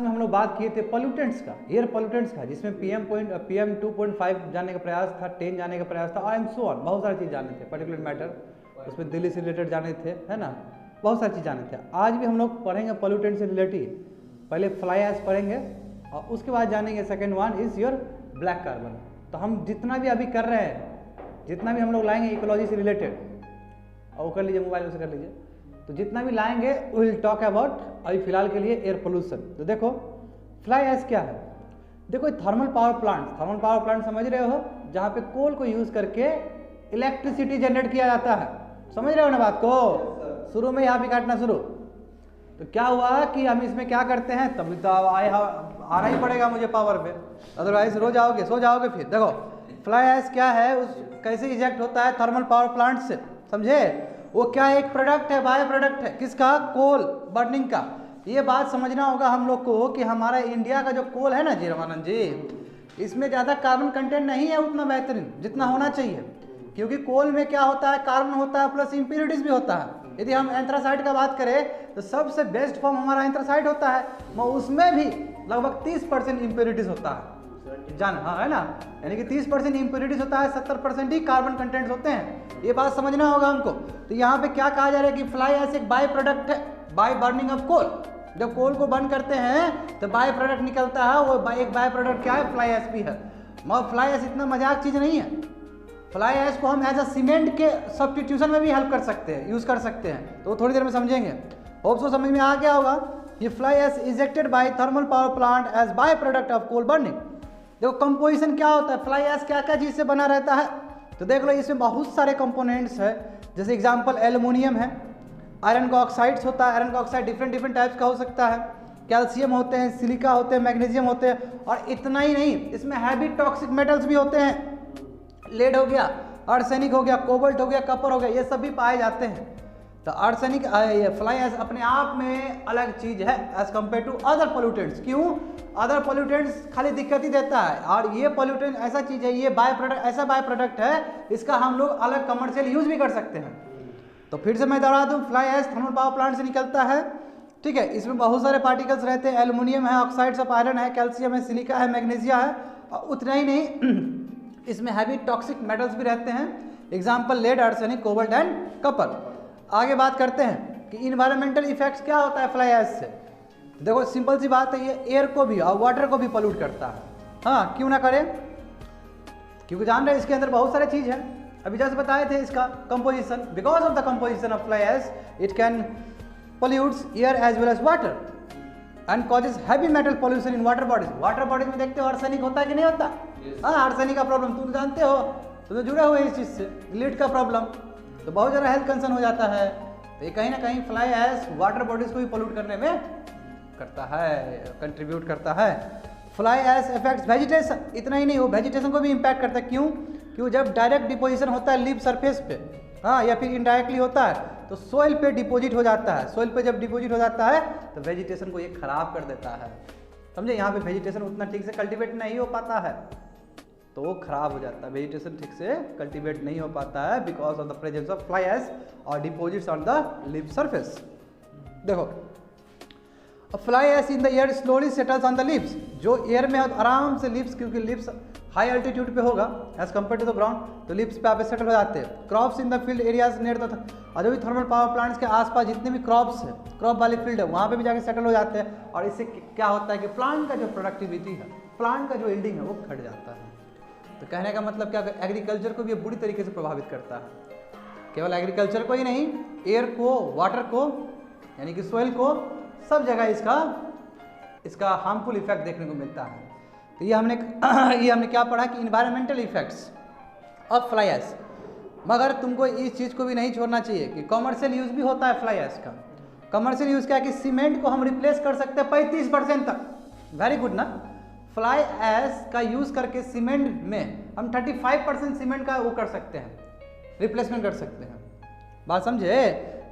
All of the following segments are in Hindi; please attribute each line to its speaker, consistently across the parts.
Speaker 1: में हम लोग बात किए थे पोल्यूटेंट्स का, एयर पोल्यूटेंट्स का, जिसमें PM 2.5 जानने का प्रयास था, 10 जानने का प्रयास था, आई एम सो ऑन, बहुत सारी चीज़ जाने थे, पर्टिकुलर मैटर उसमें दिल्ली से रिलेटेड जाने थे, है ना, बहुत सारी चीज़ जाने थे। आज भी हम लोग पढ़ेंगे पोल्यूटेंट से रिलेटेड, पहले फ्लाई ऐश पढ़ेंगे और उसके बाद जानेंगे second one is your black carbon. तो हम जितना भी अभी कर रहे हैं, जितना भी हम लोग लाएंगे इकोलॉजी से रिलेटेड, और कर लीजिए मोबाइल से कर लीजिए, तो जितना भी लाएंगे विल टॉक अबाउट अभी फिलहाल के लिए एयर पोल्यूशन। तो देखो फ्लाई ऐश क्या है, देखो थर्मल पावर प्लांट समझ रहे हो, जहाँ पे कोल को यूज करके इलेक्ट्रिसिटी जनरेट किया जाता है, समझ रहे हो ना बात को। शुरू में यहाँ पे काटना शुरू, तो क्या हुआ कि हम इसमें क्या करते हैं, तभी तो आना ही पड़ेगा मुझे पावर पे, अदरवाइज सो जाओगे फिर। देखो फ्लाई ऐश क्या है, उस कैसे इजेक्ट होता है थर्मल पावर प्लांट से, समझे, वो क्या एक प्रोडक्ट है, बाय प्रोडक्ट है, किसका, कोल बर्निंग का। ये बात समझना होगा हम लोग को कि हमारा इंडिया का जो कोल है ना जी रमानंद जी, इसमें ज़्यादा कार्बन कंटेंट नहीं है उतना बेहतरीन जितना होना चाहिए, क्योंकि कोल में क्या होता है, कार्बन होता है प्लस इम्प्योरिटीज भी होता है। यदि हम एंथ्रासाइड का बात करें तो सबसे बेस्ट फॉर्म हमारा एंथ्रासाइड होता है, मगर उसमें भी लगभग 30% इम्प्योरिटीज होता है, जान, हाँ है ना, यानी कि 30% इम्प्योरिटीज होता है, 70% ही कार्बन कंटेंट्स होते हैं, ये बात समझना होगा हमको। तो यहाँ पे क्या कहा जा रहा है कि फ्लाई ऐश एक बाय प्रोडक्ट है, बाय बर्निंग ऑफ कोल। जब कोल को बर्न करते हैं तो बाय प्रोडक्ट निकलता है, वो एक बाय प्रोडक्ट क्या है, फ्लाई ऐश भी है। मगर फ्लाई ऐश इतना मजाक चीज़ नहीं है, फ्लाई ऐश को हम एज अ सीमेंट के सब्स्टिट्यूशन में भी हेल्प कर सकते हैं, यूज़ कर सकते हैं, तो थोड़ी देर में समझेंगे। होप सो समझ में आ गया होगा। ये fly ash ejected by thermal power plant as byproduct of coal burning. देखो कंपोजिशन क्या होता है, फ्लाई ऐश क्या क्या चीज़ से बना रहता है, तो देख लो इसमें बहुत सारे कंपोनेंट्स है, जैसे एग्जांपल एल्युमिनियम है, आयरन का ऑक्साइड्स होता है, आयरन का ऑक्साइड डिफरेंट टाइप्स का हो सकता है, कैल्शियम होते हैं, सिलिका होते हैं, मैग्नीशियम होते हैं, और इतना ही नहीं, इसमें हैवी टॉक्सिक मेटल्स भी होते हैं, लेड हो गया, आर्सेनिक हो गया, कोबाल्ट हो गया, कॉपर हो गया, ये सब भी पाए जाते हैं। तो आर्सेनिक, फ्लाई ऐश अपने आप में अलग चीज़ है as compare to other pollutants. क्यों, अदर पोल्यूटेंट्स खाली दिक्कत ही देता है, और ये पोल्यूटेंट ऐसा चीज़ है, ये बाय प्रोडक्ट ऐसा बाय प्रोडक्ट है, इसका हम लोग अलग कमर्शियल यूज भी कर सकते हैं। तो फिर से मैं दोहरा दूँ, fly ash thermal power plant से निकलता है, ठीक है, इसमें बहुत सारे पार्टिकल्स रहते हैं, एल्युमिनियम है, ऑक्साइड्स ऑफ आयरन है, कैल्शियम है, सिलिका है, मैग्नीशिया है, और उतना ही नहीं इसमें हैवी टॉक्सिक मेटल्स भी रहते हैं, example lead, arsenic, cobalt and copper. आगे बात करते हैं कि इन्वायरमेंटल इफेक्ट्स क्या होता है फ्लाई ऐश से। देखो सिंपल सी बात है, ये एयर को भी और वाटर को भी पोल्यूट करता है, हाँ क्यों ना करे, क्योंकि जान रहे हैं इसके अंदर बहुत सारे चीज़ है, अभी जैसे बताए थे इसका composition, because of the composition of fly ash it can pollutes air as well as water and causes heavy metal pollution in water bodies. Water bodies में देखते हो आर्सेनिक होता है कि नहीं होता, हाँ आर्सेनिक का प्रॉब्लम तुम जानते हो, तुम जुड़े हुए इस चीज़ से, लीड का प्रॉब्लम, तो बहुत ज़्यादा हेल्थ कंसर्न हो जाता है। तो ये कहीं ना कहीं फ्लाई ऐश वाटर बॉडीज को भी पोल्यूट करने में करता है, कंट्रीब्यूट करता है। फ्लाई ऐश इफेक्ट्स वेजिटेशन, इतना ही नहीं, वो वेजिटेशन को भी इम्पैक्ट करता है। क्यों, क्योंकि जब डायरेक्ट डिपोजिशन होता है लीफ सरफेस पे, हाँ, या फिर इनडायरेक्टली होता है तो सोइल पे डिपॉजिट हो जाता है, सोइल पे जब डिपॉजिट हो जाता है तो वेजिटेशन को ये खराब कर देता है, समझे। यहाँ पे वेजिटेशन उतना ठीक से कल्टीवेट नहीं हो पाता है, तो वो खराब हो जाता है, वेजिटेशन ठीक से कल्टीवेट नहीं हो पाता है because of the presence of fly ash और deposits on the leaf surface. देखो fly ash in the air slowly settles on the leaves, जो एयर में आराम से लीव्स, क्योंकि लीव्स हाई अल्टीट्यूड पे होगा as compare to the ground, तो लीव्स पे आप सेटल हो जाते हैं। Crops in the field areas near the, और जो भी थर्मल पावर प्लांट्स के आसपास जितने भी क्रॉप्स है, क्रॉप वाले फील्ड है, वहाँ पे भी जाके सेटल हो जाते हैं, और इससे क्या होता है कि प्लांट का जो प्रोडक्टिविटी है, प्लांट का जो यील्डिंग है वो घट जाता है। तो कहने का मतलब क्या, एग्रीकल्चर को भी ये बुरी तरीके से प्रभावित करता है, केवल एग्रीकल्चर को ही नहीं, एयर को, वाटर को, यानी कि सोइल को, सब जगह इसका हार्मफुल इफेक्ट देखने को मिलता है। तो ये हमने क्या पढ़ा कि environmental effects of fly ash, मगर तुमको इस चीज़ को भी नहीं छोड़ना चाहिए कि कॉमर्शियल यूज़ भी होता है फ्लाई ऐश का। कमर्शियल यूज़ क्या है कि सीमेंट को हम रिप्लेस कर सकते हैं 35% तक, वेरी गुड ना। फ्लाई ऐश का यूज़ करके सीमेंट में हम 35% सीमेंट का वो कर सकते हैं, रिप्लेसमेंट कर सकते हैं, बात समझे।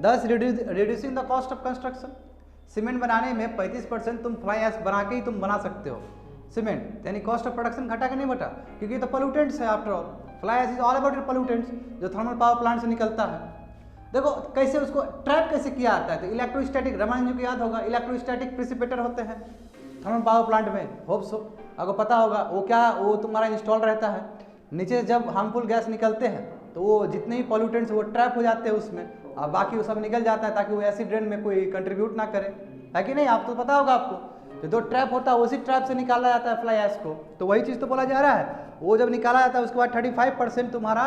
Speaker 1: दस reducing the cost of construction, cement बनाने में 35% तुम फ्लाई ऐश बना के ही तुम बना सकते हो सीमेंट, यानी कॉस्ट ऑफ प्रोडक्शन घटा के नहीं बटा, क्योंकि तो पोल्यूटेंट्स है after all, fly ash is all about pollutants जो थर्मल पावर प्लांट से निकलता है। देखो कैसे उसको ट्रैप कैसे किया जाता है, तो इलेक्ट्रोस्टैटिक, रमानंद जी को याद होगा, इलेक्ट्रोस्टैटिक प्रिसिपिटेटर होते हैं, थर्मल पावर प्लांट में, होप सो आपको पता होगा वो क्या, वो तुम्हारा इंस्टॉल रहता है, नीचे जब हार्मफुल गैस निकलते हैं तो वो जितने भी पॉल्यूटेंट्स वो ट्रैप हो जाते हैं उसमें, और बाकी वो सब निकल जाता है ताकि वो एसिड रेन में कोई कंट्रीब्यूट ना करे, है कि नहीं? आप तो पता होगा आपको, तो जो ट्रैप होता है उसी ट्रैप से निकाला जाता है फ्लाई ऐश को, तो वही चीज़ तो बोला जा रहा है। वो जब निकाला जाता है उसके बाद 35% तुम्हारा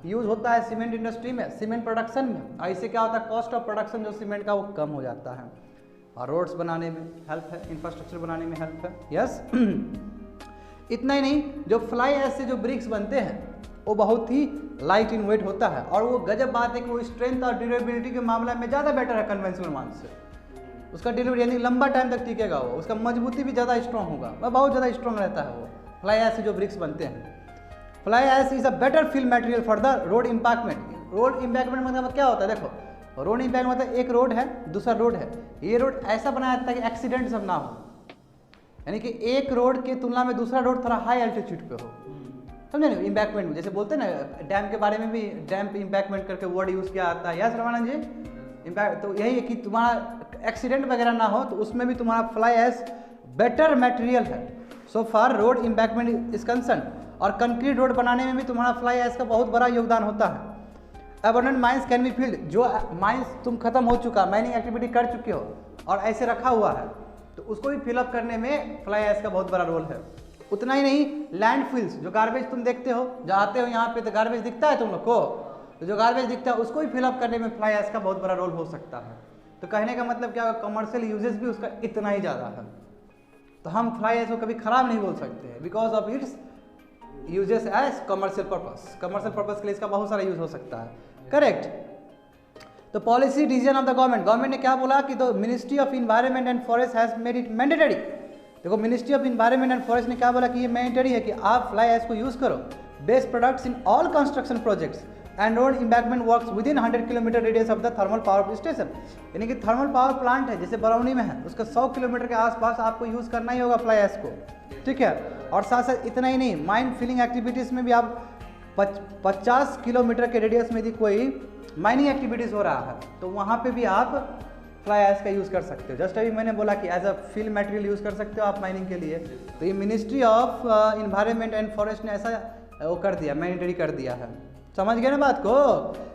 Speaker 1: यूज़ होता है सीमेंट इंडस्ट्री में, सीमेंट प्रोडक्शन में, और इससे क्या होता है, कॉस्ट ऑफ प्रोडक्शन जो सीमेंट का वो कम हो जाता है, और रोड्स बनाने में हेल्प है, इंफ्रास्ट्रक्चर बनाने में हेल्प है। यस इतना ही नहीं, जो फ्लाई ऐश से जो ब्रिक्स बनते हैं वो बहुत ही लाइट इन वेट होता है, और वो गजब बात है कि वो स्ट्रेंथ और ड्यूरेबिलिटी के मामले में ज़्यादा बेटर है कन्वेंशनल मान से, उसका डिलीवरी यानी लंबा टाइम तक टिकेगा वो, उसका मजबूती भी ज़्यादा स्ट्रॉन्ग होगा, वह बहुत ज़्यादा स्ट्रॉन्ग रहता है वो फ्लाई ऐश से जो ब्रिक्स बनते हैं। Fly ash is a better fill material for the road embankment. Road embankment मतलब क्या होता है, देखो रोड इम्पैक्ट मतलब एक रोड है दूसरा रोड है, ये रोड ऐसा बनाया जाता है कि एक्सीडेंट सब ना हो, यानी कि एक रोड की तुलना में दूसरा रोड थोड़ा हाई एल्टीट्यूड पे हो, समझे ना? इम्पैक्टमेंट में जैसे बोलते हैं ना, डैम के बारे में भी डैम इम्पैक्टमेंट करके वर्ड यूज़ किया जाता है, यस रमानंद जी? इम्पैक्ट तो यही है कि तुम्हारा एक्सीडेंट वगैरह ना हो, तो उसमें भी तुम्हारा फ्लाई ऐश बेटर मटेरियल है सो फार रोड इम्पैक्टमेंट इज कंसर्न। और कंक्रीट रोड बनाने में भी तुम्हारा फ्लाई ऐश का बहुत बड़ा योगदान होता है। Abundant mines can be field, जो माइंस तुम खत्म हो चुका, माइनिंग एक्टिविटी कर चुके हो और ऐसे रखा हुआ है, तो उसको भी फिलअप करने में फ्लाई ऐश का बहुत बड़ा रोल है। उतना ही नहीं, लैंडफिल्स, जो गार्बेज तुम देखते हो, जो आते हो यहाँ पे तो गार्बेज दिखता है तुम लोग को, तो जो गार्बेज दिखता है उसको भी फिलअप करने में फ्लाई ऐश का बहुत बड़ा रोल हो सकता है। तो कहने का मतलब क्या, कमर्शियल यूजेस भी उसका इतना ही ज़्यादा है, तो हम फ्लाई ऐश को कभी खराब नहीं बोल सकते हैं, because of its uses as commercial purpose. Commercial purpose के लिए इसका बहुत सारा यूज हो सकता है, करेक्ट? तो policy decision of the government ने क्या बोला कि the ministry of environment and forest has made it mandatory. देखो ministry of environment and forest ने क्या बोला कि ये मैंडेटरी है कि आप फ्लाई ऐश को यूज करो, best products in all construction projects and road embankment works within 100 kilometre radius of the thermal power station. यानी कि थर्मल पावर प्लांट है जैसे बरौनी में है, उसका 100 किलोमीटर के आसपास आपको यूज़ करना ही होगा फ्लाई ऐश को, ठीक है? और साथ साथ इतना ही नहीं, माइन फिलिंग एक्टिविटीज़ में भी आप 50 किलोमीटर के रेडियस में यदि कोई माइनिंग एक्टिविटीज़ हो रहा है तो वहाँ पे भी आप फ्लाई ऐश का यूज़ कर सकते हो। जस्ट अभी मैंने बोला कि as a fill material use कर सकते हो आप माइनिंग के लिए, तो ये ministry of environment and forest ने ऐसा वो कर दिया, मैंडेटरी कर दिया है। समझ गए ना बात को,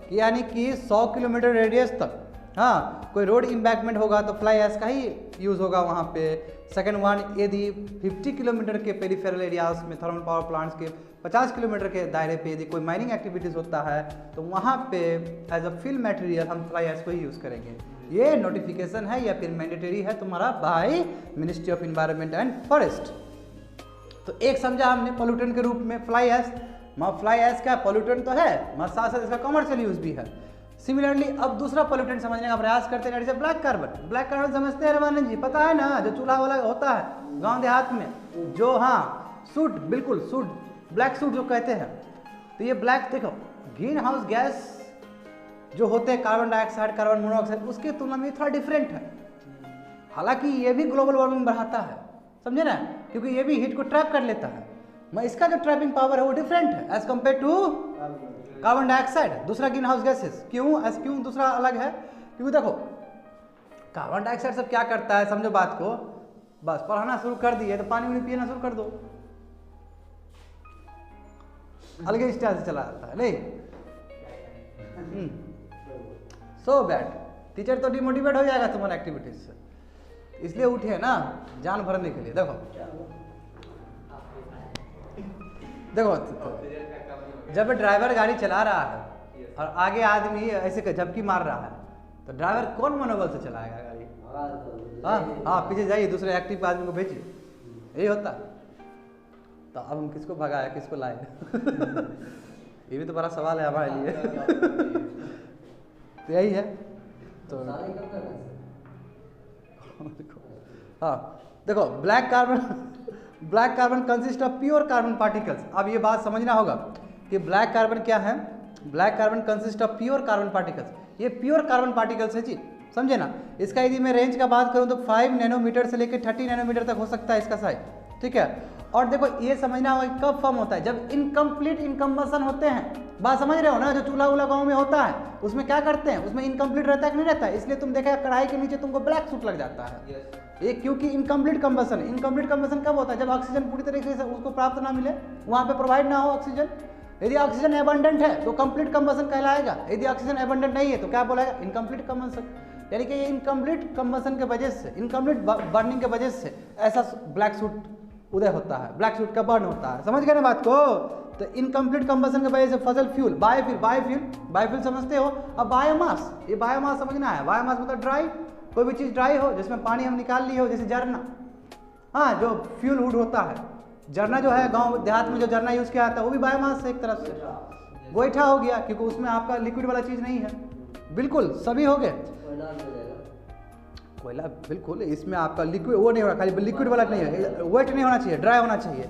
Speaker 1: कि यानी कि 100 किलोमीटर रेडियस तक हाँ कोई रोड इम्पैक्टमेंट होगा तो फ्लाई ऐश का ही यूज़ होगा वहाँ पे। सेकंड वन, यदि 50 किलोमीटर के पेरिफेरल एरियाज में थर्मल पावर प्लांट्स के 50 किलोमीटर के दायरे पे यदि कोई माइनिंग एक्टिविटीज़ होता है तो वहाँ पे एज अ फिल मटेरियल हम फ्लाई ऐश को ही यूज़ करेंगे। ये नोटिफिकेशन है या फिर मैंडेटरी है तुम्हारा by ministry of environment and forest. तो एक समझा हमने पोल्यूटेंट के रूप में फ्लाई ऐश। फ्लाई ऐश क्या पोल्यूटेंट तो है, मगर साथ साथ इसका कमर्शियल यूज भी है। सिमिलरली अब दूसरा पोल्यूटेंट समझने का प्रयास करते हैं, जैसे ब्लैक कार्बन। ब्लैक कार्बन समझते हैं रमानंद जी? पता है ना, जो चूल्हा वाला होता है गांव देहात में, जो हाँ सूट, बिल्कुल सूट, ब्लैक सूट जो कहते हैं। तो ये ब्लैक देखो, ग्रीन हाउस गैस जो होते हैं कार्बन डाइऑक्साइड, कार्बन मोनोऑक्साइड, उसके तुलना में थोड़ा डिफरेंट है। हालांकि ये भी ग्लोबल वार्मिंग बढ़ाता है, समझे ना, क्योंकि ये भी हीट को ट्रैप कर लेता है, मगर इसका जो ट्रैपिंग पावर है वो डिफरेंट है as compare to carbon dioxide, दूसरा ग्रीन हाउस गैसेस। क्यों दूसरा अलग है? क्योंकि देखो कार्बन डाइऑक्साइड सब क्या करता है, समझो बात को, बस पढ़ाना शुरू कर दिए तो पानी वानी पीना शुरू कर दो, अलग स्टाइल से चला जाता है नहीं। सो बैड, टीचर तो डिमोटिवेट हो जाएगा तुम्हारे एक्टिविटीज से, इसलिए उठे ना जान भरने के लिए। देखो जब ड्राइवर गाड़ी चला रहा है और आगे आदमी ऐसे झपकी मार रहा है तो ड्राइवर कौन मनोबल से चलाएगा गाड़ी? हाँ पीछे जाइए, दूसरे एक्टिव आदमी को भेजिए, यही होता। तो अब हम किसको भगाए किसको लाए ये भी तो बड़ा सवाल है हमारे लिए तो यही है तो हाँ देखो black carbon consist of pure carbon particles. अब ये बात समझना होगा कि ब्लैक कार्बन क्या है। Black carbon consist of pure carbon particles. ये प्योर कार्बन पार्टिकल्स है जी, समझे ना। इसका यदि मैं रेंज का बात करूं तो 5 नैनोमीटर से लेकर 30 नैनोमीटर तक हो सकता है इसका साइज, ठीक है। और देखो ये समझना होगा कब फॉर्म होता है, जब इनकम्प्लीट इनकम्बसन होते हैं। बात समझ रहे हो ना, जो चूल्हा वूल्हा गाँव में होता है उसमें क्या करते हैं, उसमें इनकम्प्लीट रहता है कि नहीं रहता है, इसलिए तुम देखा कढ़ाई के नीचे तुमको ब्लैक सूट लग जाता है। ये क्योंकि इनकम्प्लीट कंबसन। इनकम्प्लीट कंबसन कब होता है, जब ऑक्सीजन पूरी तरीके से उसको प्राप्त ना मिले, वहाँ पे प्रोवाइड ना हो ऑक्सीजन। यदि ऑक्सीजन एबंडेंट है तो कंप्लीट कंबसन कहलाएगा, यदि ऑक्सीजन एबंडेंट नहीं है तो क्या बोलेगा, इनकम्प्लीट कंबसन। यानी कि ये इनकम्प्लीट कंबसन के वजह से, इनकम्प्लीट बर्निंग के वजह से ऐसा ब्लैक सूट उदय होता है, ब्लैक सूट का बर्न होता है। समझ गए ना बात को। तो इनकम्प्लीट कंबसन की वजह से फसल फ्यूल, बायोफ्यूल समझते हो। अब बायोमास, ये बायोमास समझना है। बायोमास मतलब ड्राई, कोई भी चीज़ ड्राई हो जिसमें पानी हम निकाल लिए हो, जैसे जरना, हाँ जो फ्यूल वुड होता है। जरना जो है गांव देहात में जो जरना यूज़ किया जाता है वो भी बायोमास से एक तरफ से। गोईठा हो गया क्योंकि उसमें आपका लिक्विड वाला चीज़ नहीं है। बिल्कुल सभी हो गए। कोयला बिल्कुल, इसमें आपका लिक्विड वो नहीं होना, खाली लिक्विड वाला नहीं है, वेट नहीं होना चाहिए, ड्राई होना चाहिए।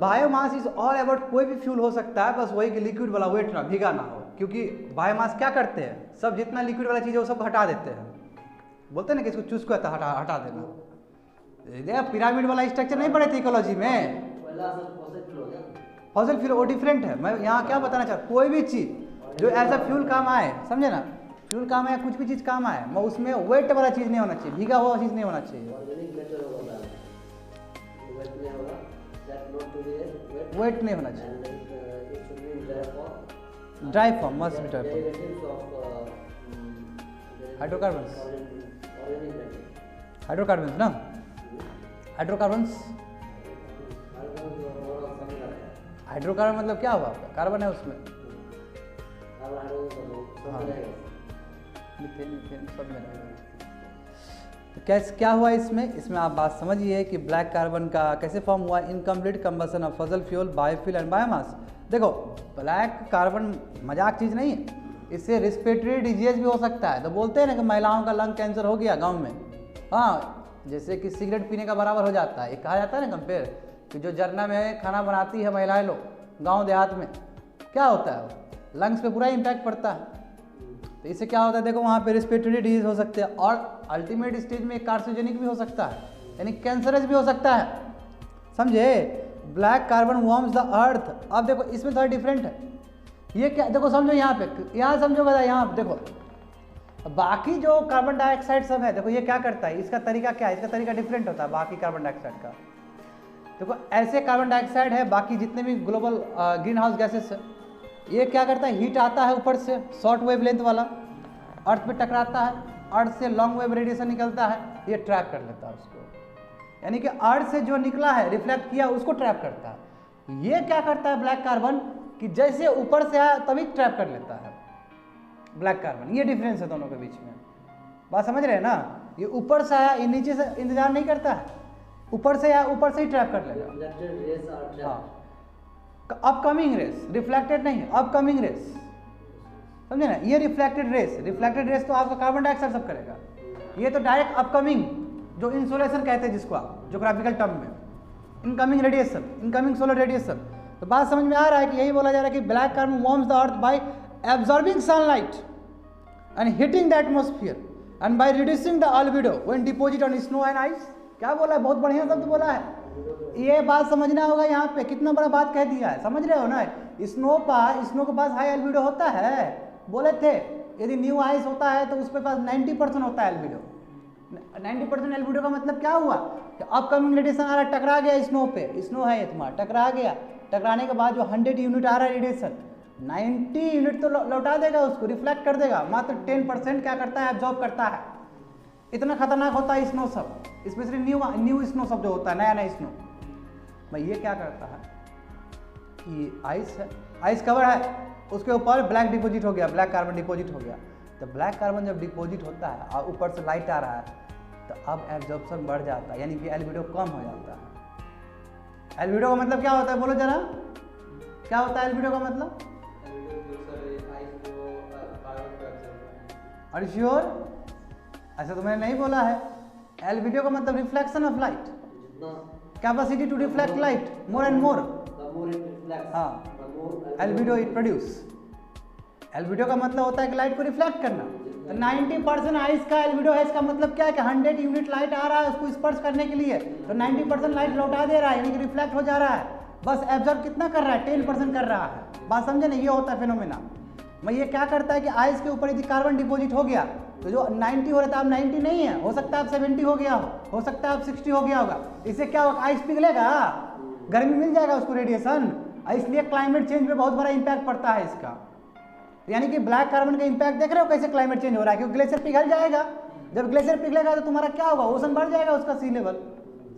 Speaker 1: बायोमास इज ऑल अबाउट, कोई भी फ्यूल हो सकता है, बस वही कि लिक्विड वाला वेट ना, भीगा ना हो। क्योंकि बायोमास क्या करते हैं, सब जितना लिक्विड वाला चीज़ है वो सब हटा देते हैं। बोलते हैं ना कि इसको चूस को हटा देना। पिरामिड वाला स्ट्रक्चर नहीं पढ़े थे इकोलॉजी में, फॉसिल फ्यूल वो डिफरेंट है। मैं यहाँ क्या बताना चाहता हूँ, कोई भी चीज़ जो एज अ फ्यूल काम आए, समझे ना, फ्यूल काम आए, कुछ भी चीज़ काम आए, मैं उसमें वेट वाला चीज़ नहीं होना चाहिए, भीगा हुआ चीज़ नहीं होना चाहिए। वेट नहीं होना चाहिए, dry form, must be dry form. Hydrocarbons, hydrocarbons ना, हाइड्रोकार्बन्स, हाइड्रोकार्बन मतलब क्या हुआ आपका, कार्बन है उसमें, हाँ मीथेन सब में रहेगा। तो कैसे क्या हुआ इसमें आप बात समझिए कि ब्लैक कार्बन का कैसे फॉर्म हुआ, इनकम्प्लीट कंबसन ऑफ फसल फ्यूल, बायोफ्यूल एंड बायोमास। देखो ब्लैक कार्बन मजाक चीज़ नहीं है, इससे रिस्पिरेटरी डिजीज भी हो सकता है। तो बोलते हैं ना कि महिलाओं का लंग कैंसर हो गया गांव में, हाँ जैसे कि सिगरेट पीने का बराबर हो जाता है। ये कहा जाता है ना कंपेयर, कि जो जरना में खाना बनाती है महिलाएं लोग गाँव देहात में, क्या होता है लंग्स पे पूरा इम्पैक्ट पड़ता है। तो इससे क्या होता है, देखो वहाँ पे रिस्पिरेटरी डिजीज हो सकते हैं, और अल्टीमेट स्टेज में कार्सिनोजेनिक भी हो सकता है, यानी कैंसरस भी हो सकता है। समझे, ब्लैक कार्बन वार्म्स द अर्थ। अब देखो इसमें थोड़ा डिफरेंट है, ये क्या, देखो समझो यहाँ पे, यहाँ समझो बता, यहाँ देखो बाकी जो कार्बन डाइऑक्साइड सब है, देखो ये क्या करता है, इसका तरीका क्या है, इसका तरीका डिफरेंट होता है बाकी कार्बन डाइऑक्साइड का। देखो ऐसे कार्बन डाइऑक्साइड है, बाकी जितने भी ग्लोबल ग्रीन हाउस गैसेस है, ये क्या करता है, हीट आता है ऊपर से शॉर्ट वेव लेंथ वाला, अर्थ पे टकराता है, अर्थ से लॉन्ग वेव रेडिएशन निकलता है, ये ट्रैप कर लेता है उसको, यानी कि अर्थ से जो निकला है रिफ्लेक्ट किया उसको ट्रैप करता है। ये क्या करता है ब्लैक कार्बन, कि जैसे ऊपर से आया तभी ट्रैप कर लेता है ब्लैक कार्बन। ये डिफरेंस है दोनों के बीच में, बात समझ रहे हैं ना। ये ऊपर से आया, ये नीचे से इंतजार नहीं करता है, ऊपर से आया ऊपर से ही ट्रैप कर लेगा। हाँ अपकमिंग रेस, रिफ्लेक्टेड नहीं, अपकमिंग रेस, समझे ना। ये रिफ्लेक्टेड रेस तो आपका कार्बन डाइऑक्साइड सब करेगा, ये तो डायरेक्ट अपकमिंग, जो इंसोलेशन कहते हैं जिसको आप ज्योग्राफिकल टर्म में, incoming radiation, incoming solar radiation. तो बात समझ में आ रहा है कि यही बोला जा रहा है कि black carbon warms the earth by absorbing sunlight and heating the atmosphere and by reducing the albedo when deposit on snow and ice. क्या बोला है, बहुत बढ़िया शब्द बोला है। ये बात समझना होगा, यहाँ पे कितना बड़ा बात कह दिया है, समझ रहे हो ना। स्नो के पास हाई एल्बिडो होता है, बोले थे यदि न्यू आइस होता है तो उसके पास 90% होता है एल्बिडो। 90% एल्बिडो का मतलब क्या हुआ, कि अपकमिंग रेडिएशन आ रहा है, टकरा गया स्नो पे, स्नो है ये तुम्हारा, टकरा गया, टकराने के बाद जो 100 यूनिट आ रहा है रेडिएशन, 90 यूनिट तो लौटा देगा उसको, रिफ्लेक्ट कर देगा, मात्र 10% क्या करता है, एब्जॉर्ब करता है। इतना खतरनाक होता है स्नो सब, स्पेशली न्यू स्नो सब जो होता है, नया नया स्नो। भाई ये क्या करता है, ये आइस है, आइस कवर है, उसके ऊपर ब्लैक डिपॉजिट हो गया, ब्लैक कार्बन डिपॉजिट हो गया। तो ब्लैक कार्बन जब डिपॉजिट होता है और ऊपर से लाइट आ रहा है, तो अब एब्जॉर्प्शन बढ़ जाता है, यानी कि एल्बिडो कम हो जाता है। एल्बिडो का मतलब क्या होता है, बोलो जरा, क्या होता है एल्बिडो का मतलब? Are you sure? ऐसा तो मैंने नहीं बोला है। एल्बिडो का मतलब reflection of light, capacity to reflect light more and more. हाँ एल्बिडो इट प्रोड्यूस। एल्बिडो का मतलब होता है कि लाइट को रिफ्लेक्ट करना,
Speaker 2: 90% आइस का एल्बिडो है, इसका मतलब क्या है कि 100 यूनिट लाइट आ रहा है उसको स्पर्श करने के लिए, तो 90% लाइट लौटा दे रहा है, यानी कि रिफ्लेक्ट हो जा रहा है, बस एब्जॉर्ब कितना कर रहा है, 10% कर रहा है। बात समझे ना, ये होता है फिनोमेना। मैं ये क्या करता है कि आइस के ऊपर यदि कार्बन डिपॉजिट हो गया तो जो 90 हो रहा था अब 90 नहीं है, हो सकता है अब 70 हो गया हो सकता है अब 60 हो गया होगा। इससे क्या होगा, आइस पिघलेगा, गर्मी मिल जाएगा उसको, रेडिएशन, इसलिए क्लाइमेट चेंज पे बहुत बड़ा इंपैक्ट पड़ता है इसका। यानी कि ब्लैक कार्बन का इंपैक्ट देख रहे हो कैसे क्लाइमेट चेंज हो रहा है, क्योंकि ग्लेशियर पिघल जाएगा, जब ग्लेशियर पिघलेगा तो तुम्हारा क्या होगा, ओशन बढ़ जाएगा, उसका सी लेवल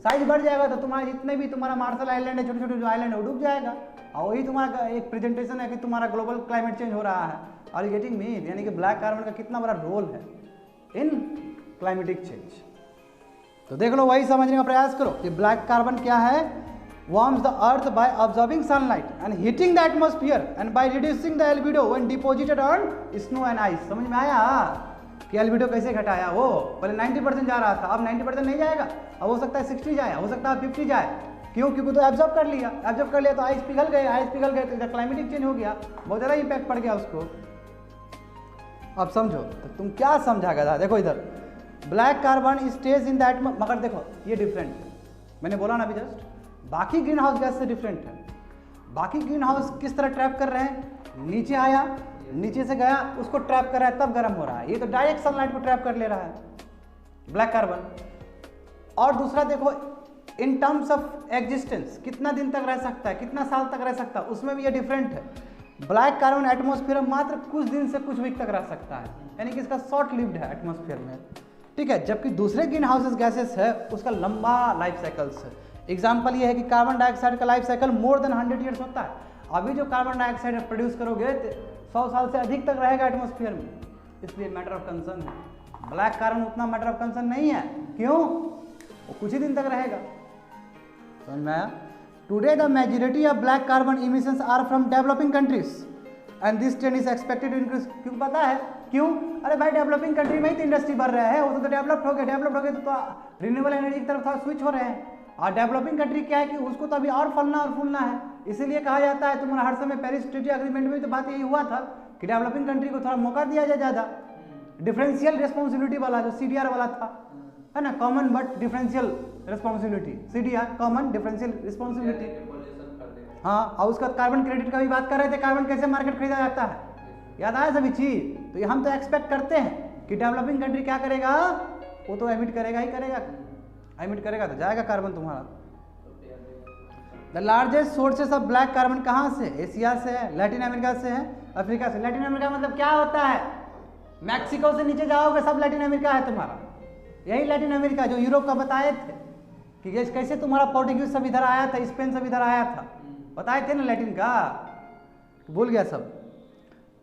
Speaker 2: साइज बढ़ जाएगा, तो तुम्हारे जितने भी तुम्हारा मार्शल आइलैंड है, छोटे छोटे जो आइलैंड है वो डूब जाएगा। और वही तुम्हारा एक प्रेजेंटेशन है कि तुम्हारा ग्लोबल क्लाइमेट चेंज हो रहा है। और गेटिंग मी, यानी कि ब्लैक कार्बन का कितना बड़ा रोल है इन क्लाइमेटिक चेंज। तो देख लो, वही समझने का प्रयास करो कि ब्लैक कार्बन क्या है, warms the earth by absorbing sunlight and heating the atmosphere and by reducing the albedo when deposited on snow and ice। समझ में आया कि albedo कैसे घटाया, वो पहले 90% जा रहा था, अब 90% नहीं जाएगा, अब हो सकता है 60 जाए, हो सकता है 50 जाए, क्यों, क्योंकि तो एब्जॉर्ब कर लिया तो आइस पिघल गए, तो इधर क्लाइमेटिक चेंज हो गया, बहुत ज़्यादा इंपैक्ट पड़ गया उसको। अब समझो, तो तुम क्या समझा गया, देखो इधर black carbon stage in that, मगर देखो ये डिफरेंट है, मैंने बोला ना अभी जस्ट, बाकी ग्रीन हाउस गैस से डिफरेंट है। बाकी ग्रीन हाउस किस तरह ट्रैप कर रहे हैं, नीचे आया, नीचे से गया, उसको ट्रैप कर रहा है, तब गर्म हो रहा है, ये तो डायरेक्ट सनलाइट को ट्रैप कर ले रहा है ब्लैक कार्बन। और दूसरा देखो, इन टर्म्स ऑफ एग्जिस्टेंस कितना दिन तक रह सकता है, कितना साल तक रह सकता है, उसमें भी ये डिफरेंट है। ब्लैक कार्बन एटमॉस्फेयर में मात्र कुछ दिन से कुछ वीक तक रह सकता है, यानी कि इसका शॉर्ट लिव्ड है एटमॉस्फेयर में, ठीक है, जबकि दूसरे ग्रीन हाउसेस गैसेस है उसका लंबा लाइफ साइकिल्स है। एग्जाम्पल ये है कि कार्बन डाइऑक्साइड का life cycle more than 100 years होता है। अभी जो कार्बन डाइऑक्साइड प्रोड्यूस करोगे 100 साल से अधिक तक रहेगा एटमॉस्फेयर में, इसलिए मैटर ऑफ कंसर्न है। ब्लैक कार्बन उतना मैटर ऑफ कंसर्न नहीं है, क्यों, वो कुछ ही दिन तक रहेगा। समझ में आया। Today the majority of black carbon emissions are from developing countries and this trend is expected to increase. क्यों पता है क्यों, अरे भाई डेवलपिंग कंट्री में ही तो इंडस्ट्री बढ़ रहा है, वो तो डेवलप्ड हो गए तो रिन्यूएबल एनर्जी की तरफ थोड़ा स्विच हो रहे हैं। और डेवलपिंग कंट्री क्या है कि उसको तो अभी और फलना और फूलना है, इसीलिए कहा जाता है, तुम्हारा हर समय पेरिस ट्रीटी एग्रीमेंट में तो बात यही हुआ था कि डेवलपिंग कंट्री को थोड़ा मौका दिया जाए ज़्यादा, डिफरेंशियल रिस्पॉन्सिबिलिटी वाला जो CDR वाला था, है ना, common but differential responsibility, CDR common differential responsibility. हाँ, और उसका कार्बन क्रेडिट का भी बात कर रहे थे, कार्बन कैसे मार्केट खरीदा जाता है, याद आया सभी चीज़। तो ये हम तो एक्सपेक्ट करते हैं कि डेवलपिंग कंट्री क्या करेगा, वो तो एमिट करेगा ही करेगा, एमिट करेगा तो जाएगा कार्बन तुम्हारा। The largest sources of black carbon कहाँ से, एशिया से है, लैटिन अमेरिका से है, अफ्रीका से। लैटिन अमेरिका मतलब क्या होता है, मैक्सिको से नीचे जाओगे सब लैटिन अमेरिका है तुम्हारा, यही लैटिन अमेरिका जो यूरोप का बताए थे कि कैसे तुम्हारा पोर्टुगीज सब इधर आया था, स्पेन सब इधर आया था, बताए थे ना लैटिन का, भूल गया सब।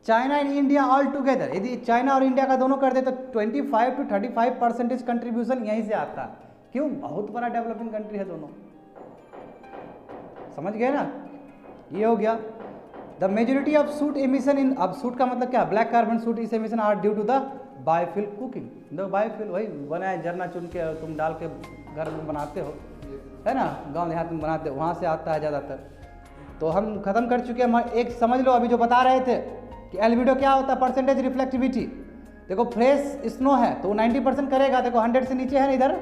Speaker 2: China and India all together, यदि चाइना और इंडिया का दोनों कर दे तो 25 to 35% कंट्रीब्यूशन यहीं से आता है। क्यों, बहुत बड़ा डेवलपिंग कंट्री है दोनों, समझ गए ना। ये हो गया। The majority of soot emission in, अब सूट का मतलब क्या, black carbon soot is emission are due to the biofuel cooking. The biofuel वही बनाए, जरना चुन के तुम डाल के घर में बनाते हो, है ना, गांव देहात में बनाते हो, वहाँ से आता है ज़्यादातर। तो हम खत्म कर चुके हैं। एक समझ लो, अभी जो बता रहे थे कि एल्बिडो क्या होता है, परसेंटेज रिफ्लेक्टिविटी। देखो फ्रेश स्नो है तो वो 90% करेगा, देखो 100 से नीचे है ना, इधर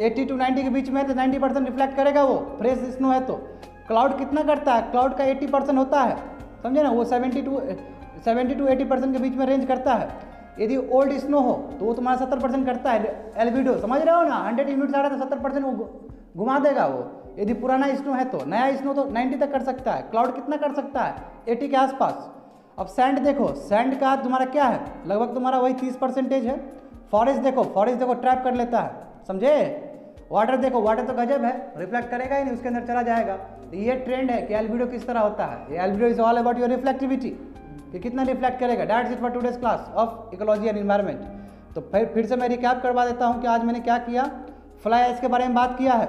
Speaker 2: 80 to 90 के बीच में तो 90% रिफ्लेक्ट करेगा वो, फ्रेश स्नो है तो। क्लाउड कितना करता है, क्लाउड का 80% होता है, समझे ना, वो 70 to 80% के बीच में रेंज करता है। यदि ओल्ड स्नो हो तो वो तुम्हारा 70% करता है एल्बिडो, समझ रहे हो ना, 100 यूनिट आ रहा है तो 70% वो घुमा देगा वो। यदि पुराना स्नो है तो, नया स्नो तो 90 तक कर सकता है। क्लाउड कितना कर सकता है, 80 के आसपास। अब सैंड देखो, सैंड का तुम्हारा क्या है, लगभग तुम्हारा वही 30% है। फॉरेस्ट देखो ट्रैप कर लेता है, समझे। वाटर देखो, वाटर तो गजब है, रिफ्लेक्ट करेगा ही नहीं, उसके अंदर चला जाएगा। ये ट्रेंड है कि एल्बिडो किस तरह होता है। ये albedo is all about your reflectivity, कि कितना रिफ्लेक्ट करेगा। That's it for today's class of ecology and environment. तो फिर से मैं रिकैप करवा देता हूँ कि आज मैंने क्या किया। फ्लाई ऐश के बारे में बात किया है,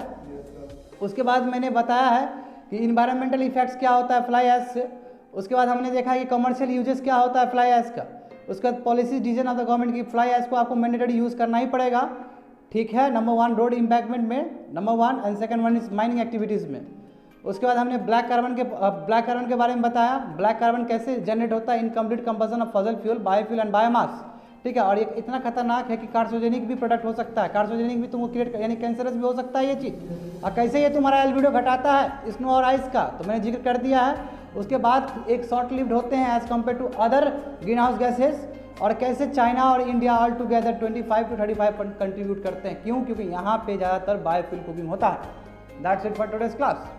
Speaker 2: उसके बाद मैंने बताया है कि इन्वायरमेंटल इफेक्ट्स क्या होता है फ्लाई ऐश से। उसके बाद हमने देखा कि कमर्शियल यूजेस क्या होता है फ्लाई ऐश का। उसके बाद policy decision of the government की फ्लाई ऐश को आपको मैंडेटरी यूज़ करना ही पड़ेगा, ठीक है। नंबर 1 रोड इम्पैक्टमेंट में, number 1 and second 1 is mining activities में। उसके बाद हमने ब्लैक कार्बन के बारे में बताया, ब्लैक कार्बन कैसे जनरेट होता है in complete combustion of fossil fuel, biofuel and biomass. ठीक है। और ये इतना खतरनाक है कि कार्सिनोजेनिक भी प्रोडक्ट हो सकता है, कार्सिनोजेनिक भी तुमको क्रिएट यानी कैंसरस भी हो सकता है ये चीज़। और कैसे ये तुम्हारा एल्बिडो घटाता है स्नो और आइस का, तो मैंने जिक्र कर दिया है। उसके बाद एक शॉर्ट लिव्ड होते हैं as compare to other greenhouse gases, और कैसे चाइना और India all together 25 to 35% contribute करते हैं। क्यों? क्योंकि यहाँ पे ज़्यादातर बायोफ्यूल कुकिंग होता है। That's it for today's class.